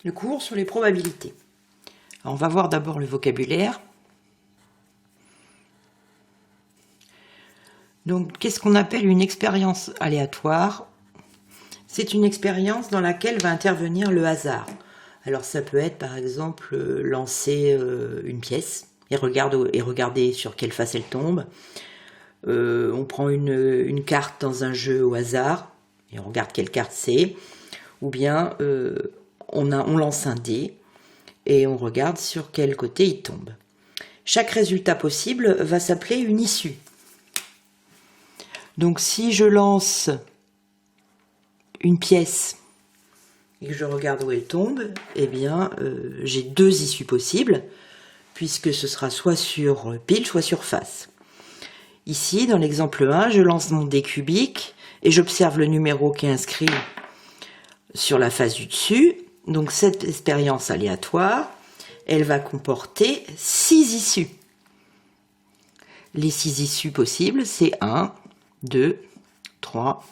le cours sur les probabilités. Alors, on va voir d'abord le vocabulaire. Donc, qu'est-ce qu'on appelle une expérience aléatoire? C'est une expérience dans laquelle va intervenir le hasard. Alors, ça peut être, par exemple, lancer une pièce et regarder sur quelle face elle tombe. On prend une carte dans un jeu au hasard et on regarde quelle carte c'est. Ou bien, on lance un dé et on regarde sur quel côté il tombe. Chaque résultat possible va s'appeler une issue. Donc si je lance une pièce et que je regarde où elle tombe, eh bien j'ai deux issues possibles, puisque ce sera soit sur pile, soit sur face. Ici, dans l'exemple 1, je lance mon dé cubique et j'observe le numéro qui est inscrit sur la face du dessus. Donc cette expérience aléatoire, elle va comporter 6 issues. Les 6 issues possibles, c'est 1, 2, 3,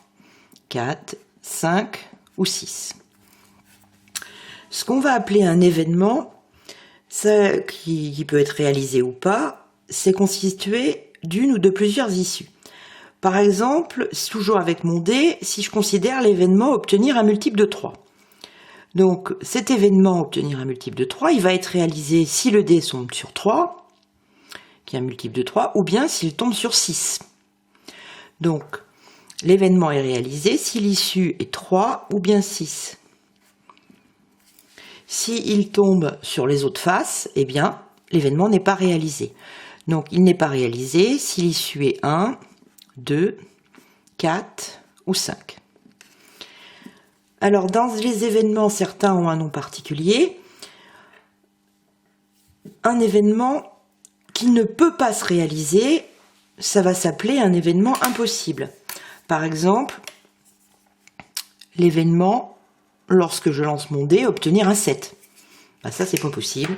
4, 5 ou 6. Ce qu'on va appeler un événement, ça, qui peut être réalisé ou pas, c'est constitué d'une ou de plusieurs issues. Par exemple, toujours avec mon dé, si je considère l'événement obtenir un multiple de 3. Donc cet événement obtenir un multiple de 3, il va être réalisé si le dé tombe sur 3, qui est un multiple de 3, ou bien s'il tombe sur 6. Donc, l'événement est réalisé si l'issue est 3 ou bien 6. S'il tombe sur les autres faces, eh bien, l'événement n'est pas réalisé. Donc, il n'est pas réalisé si l'issue est 1, 2, 4 ou 5. Alors, dans les événements, certains ont un nom particulier. Un événement qui ne peut pas se réaliser, ça va s'appeler un événement impossible. Par exemple, l'événement, lorsque je lance mon dé, obtenir un 7. Ben ça, c'est pas possible.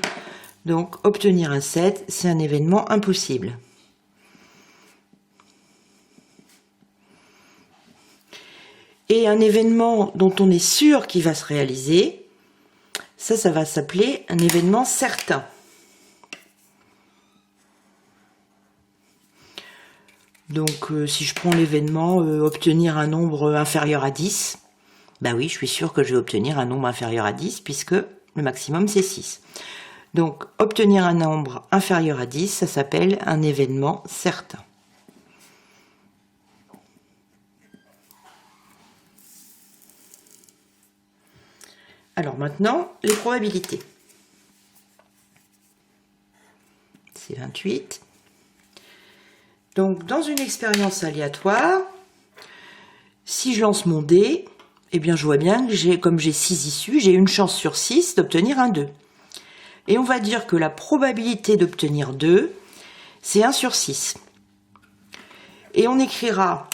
Donc, obtenir un 7, c'est un événement impossible. Et un événement dont on est sûr qu'il va se réaliser, ça va s'appeler un événement certain. Donc, si je prends l'événement obtenir un nombre inférieur à 10, ben oui, je suis sûr que je vais obtenir un nombre inférieur à 10, puisque le maximum, c'est 6. Donc, obtenir un nombre inférieur à 10, ça s'appelle un événement certain. Alors maintenant, les probabilités. C'est 28. Donc, dans une expérience aléatoire, si je lance mon dé, eh bien, je vois bien que comme j'ai 6 issues, j'ai une chance sur 6 d'obtenir un 2. Et on va dire que la probabilité d'obtenir 2, c'est 1 sur 6. Et on écrira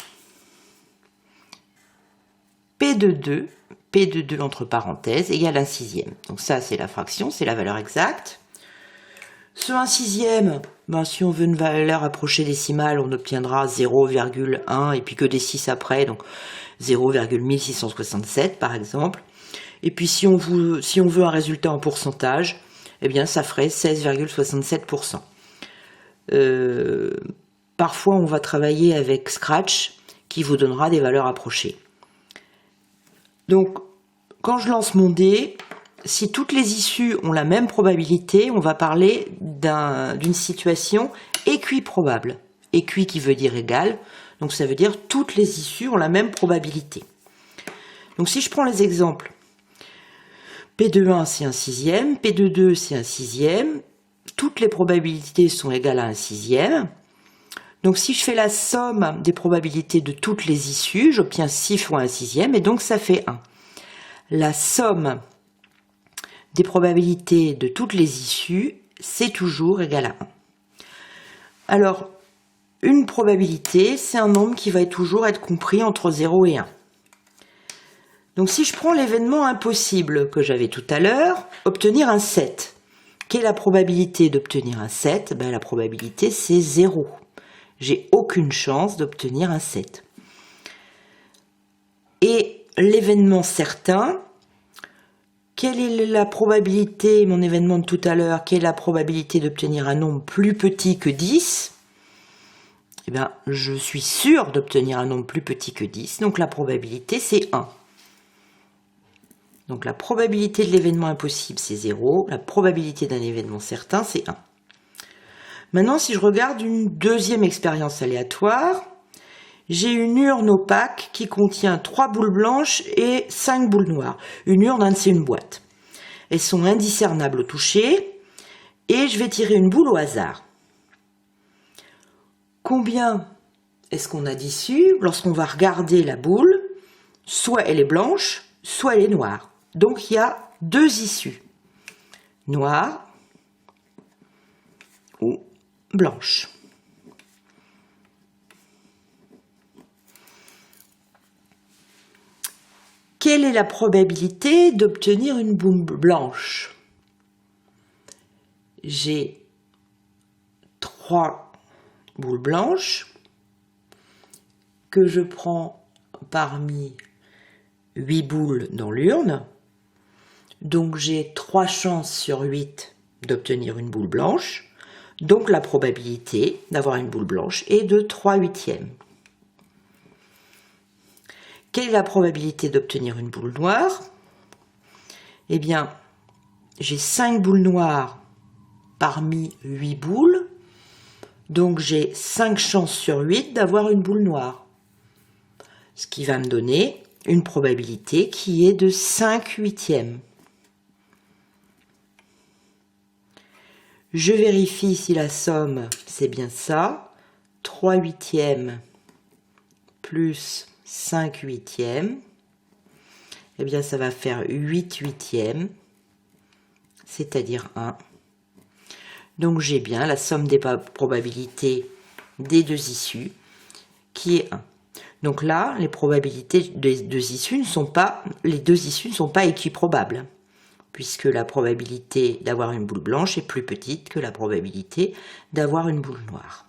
P de 2 entre parenthèses, égale 1 sixième. Donc ça, c'est la fraction, c'est la valeur exacte. Ce 1 sixième, ben, si on veut une valeur approchée décimale, on obtiendra 0,1 et puis que des 6 après, donc 0,1667 par exemple. Et puis si on veut un résultat en pourcentage, eh bien ça ferait 16,67%. Parfois on va travailler avec Scratch qui vous donnera des valeurs approchées. Donc quand je lance mon dé, si toutes les issues ont la même probabilité, on va parler d'une situation équiprobable. Équi qui veut dire égal, donc ça veut dire toutes les issues ont la même probabilité. Donc si je prends les exemples, P de 1 c'est 1 sixième, P de 2 c'est 1 sixième, toutes les probabilités sont égales à 1 sixième. Donc si je fais la somme des probabilités de toutes les issues, j'obtiens 6 fois 1 sixième et donc ça fait 1. La somme des probabilités de toutes les issues, c'est toujours égal à 1. Alors, une probabilité, c'est un nombre qui va toujours être compris entre 0 et 1. Donc si je prends l'événement impossible que j'avais tout à l'heure, obtenir un 7. Quelle est la probabilité d'obtenir un 7? Ben, la probabilité, c'est 0. J'ai aucune chance d'obtenir un 7. Et l'événement certain, Quelle est la probabilité, mon événement de tout à l'heure, quelle est la probabilité d'obtenir un nombre plus petit que 10? Eh bien, je suis sûr d'obtenir un nombre plus petit que 10, donc la probabilité c'est 1. Donc la probabilité de l'événement impossible c'est 0, la probabilité d'un événement certain c'est 1. Maintenant, si je regarde une deuxième expérience aléatoire, j'ai une urne opaque qui contient 3 boules blanches et 5 boules noires. Une urne, c'est une boîte. Elles sont indiscernables au toucher et je vais tirer une boule au hasard. Combien est-ce qu'on a d'issues? Lorsqu'on va regarder la boule, soit elle est blanche, soit elle est noire. Donc il y a 2 issues, noire ou blanche. Quelle est la probabilité d'obtenir une boule blanche? J'ai 3 boules blanches que je prends parmi 8 boules dans l'urne. Donc j'ai 3 chances sur 8 d'obtenir une boule blanche. Donc la probabilité d'avoir une boule blanche est de 3/8. Quelle est la probabilité d'obtenir une boule noire? Eh bien, j'ai 5 boules noires parmi 8 boules, donc j'ai 5 chances sur 8 d'avoir une boule noire. Ce qui va me donner une probabilité qui est de 5/8. Je vérifie si la somme, c'est bien ça. 3/8 plus 5/8, eh bien ça va faire 8/8, c'est-à-dire 1. Donc j'ai bien la somme des probabilités des 2 issues qui est 1. Donc là, les probabilités des 2 issues ne sont pas, les 2 issues ne sont pas équiprobables, puisque la probabilité d'avoir une boule blanche est plus petite que la probabilité d'avoir une boule noire.